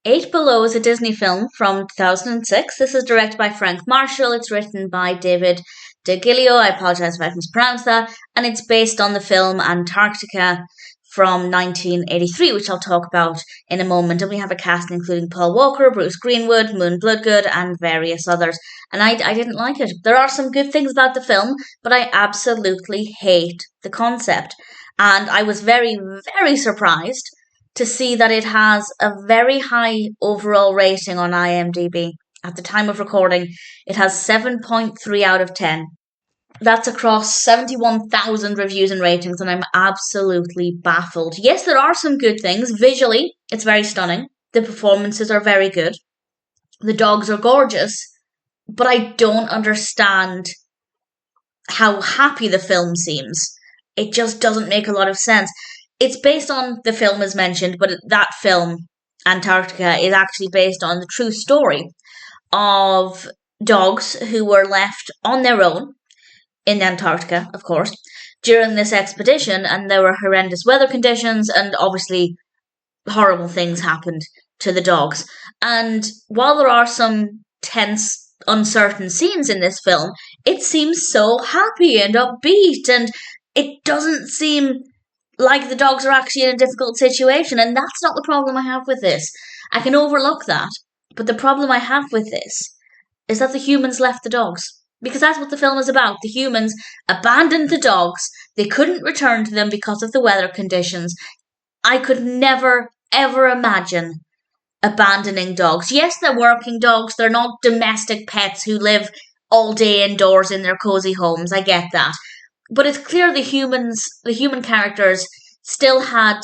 Eight Below is a Disney film from 2006. This is directed by Frank Marshall. It's written by David DiGillio. I apologize if I've mispronounced that. And it's based on the film Antarctica from 1983, which I'll talk about in a moment. And we have a cast including Paul Walker, Bruce Greenwood, Moon Bloodgood, and various others. And I didn't like it. There are some good things about the film, but I absolutely hate the concept. And I was very, very surprised to see that it has a very high overall rating on IMDb. At the time of recording, it has 7.3 out of 10. That's across 71,000 reviews and ratings, and I'm absolutely baffled. Yes, there are some good things. Visually, it's very stunning. The performances are very good. The dogs are gorgeous, but I don't understand how happy the film seems. It just doesn't make a lot of sense. It's based on the film as mentioned, but that film, Antarctica, is actually based on the true story of dogs who were left on their own in Antarctica, of course, during this expedition, and there were horrendous weather conditions, and obviously horrible things happened to the dogs. And while there are some tense, uncertain scenes in this film, it seems so happy and upbeat, and it doesn't seem like the dogs are actually in a difficult situation, and that's not the problem I have with this. I can overlook that, but the problem I have with this is that the humans left the dogs. Because that's what the film is about. The humans abandoned the dogs. They couldn't return to them because of the weather conditions. I could never, ever imagine abandoning dogs. Yes, they're working dogs. They're not domestic pets who live all day indoors in their cozy homes. I get that. But it's clear the human characters still had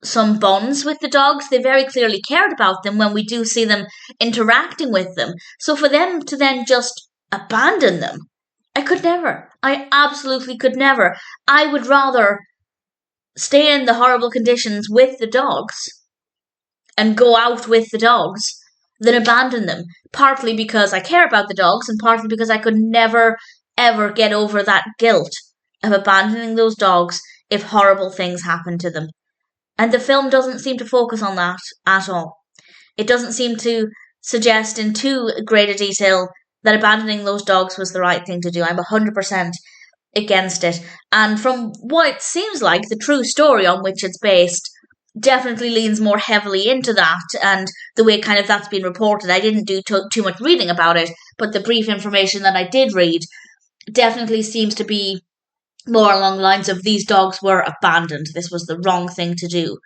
some bonds with the dogs. They very clearly cared about them when we do see them interacting with them. So for them to then just abandon them, I could never. I absolutely could never. I would rather stay in the horrible conditions with the dogs and go out with the dogs than abandon them. Partly because I care about the dogs and partly because I could never, ever get over that guilt of abandoning those dogs if horrible things happen to them. And the film doesn't seem to focus on that at all. It doesn't seem to suggest in too great a detail that abandoning those dogs was the right thing to do. I'm 100% against it. And from what it seems like, the true story on which it's based definitely leans more heavily into that, and the way kind of that's been reported. I didn't do too much reading about it, but the brief information that I did read definitely seems to be more along the lines of these dogs were abandoned. This was the wrong thing to do.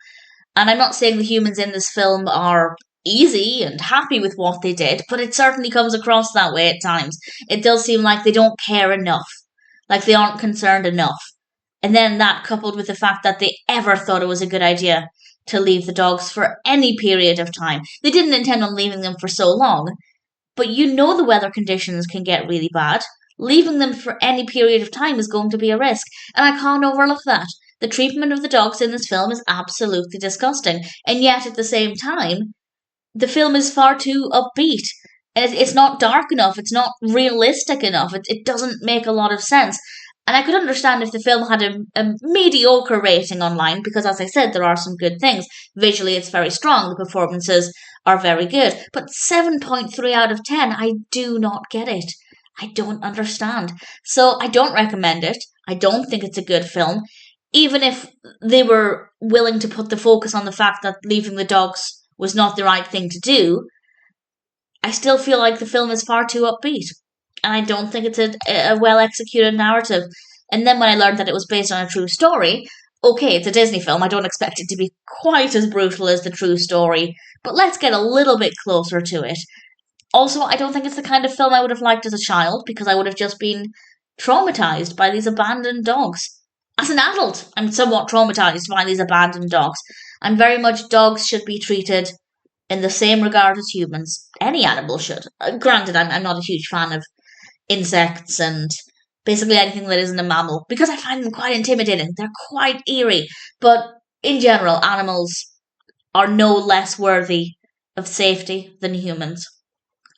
And I'm not saying the humans in this film are easy and happy with what they did, but it certainly comes across that way at times. It does seem like they don't care enough, like they aren't concerned enough. And then that coupled with the fact that they ever thought it was a good idea to leave the dogs for any period of time. They didn't intend on leaving them for so long, but you know the weather conditions can get really bad. Leaving them for any period of time is going to be a risk, and I can't overlook that. The treatment of the dogs in this film is absolutely disgusting, and yet at the same time, the film is far too upbeat. It's not dark enough, it's not realistic enough, it doesn't make a lot of sense. And I could understand if the film had a mediocre rating online, because as I said, there are some good things. Visually, it's very strong, the performances are very good. But 7.3 out of 10, I do not get it. I don't understand. So I don't recommend it. I don't think it's a good film. Even if they were willing to put the focus on the fact that leaving the dogs was not the right thing to do, I still feel like the film is far too upbeat. And I don't think it's a well-executed narrative. And then when I learned that it was based on a true story, okay, it's a Disney film. I don't expect it to be quite as brutal as the true story, but let's get a little bit closer to it. Also, I don't think it's the kind of film I would have liked as a child, because I would have just been traumatized by these abandoned dogs. As an adult, I'm somewhat traumatized by these abandoned dogs. I'm very much dogs should be treated in the same regard as humans. Any animal should. Granted, I'm not a huge fan of insects and basically anything that isn't a mammal, because I find them quite intimidating. They're quite eerie. But in general, animals are no less worthy of safety than humans.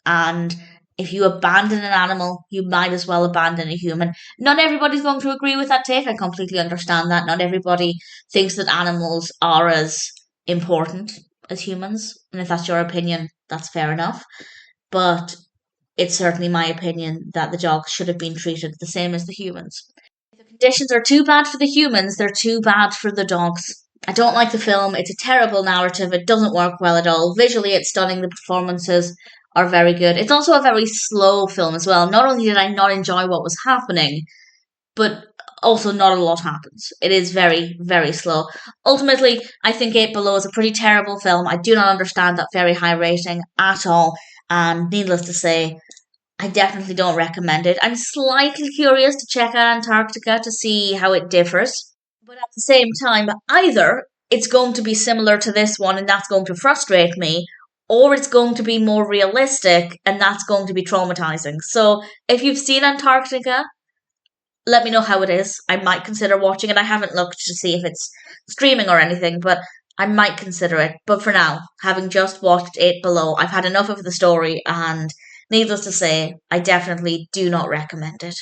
And if you abandon an animal, you might as well abandon a human. Not everybody's going to agree with that take. I completely understand that. Not everybody thinks that animals are as important as humans. And if that's your opinion, that's fair enough. But it's certainly my opinion that the dogs should have been treated the same as the humans. If the conditions are too bad for the humans, they're too bad for the dogs. I don't like the film. It's a terrible narrative. It doesn't work well at all. Visually, it's stunning. The performances are very good. It's also a very slow film as well. Not only did I not enjoy what was happening, but also not a lot happens. It is very, very slow. Ultimately, I think Eight Below is a pretty terrible film. I do not understand that very high rating at all. And needless to say, I definitely don't recommend it. I'm slightly curious to check out Antarctica to see how it differs. But at the same time, either it's going to be similar to this one and that's going to frustrate me, or it's going to be more realistic and that's going to be traumatizing. So if you've seen Antarctica, let me know how it is. I might consider watching it. I haven't looked to see if it's streaming or anything, but I might consider it. But for now, having just watched Eight Below, I've had enough of the story, and needless to say, I definitely do not recommend it.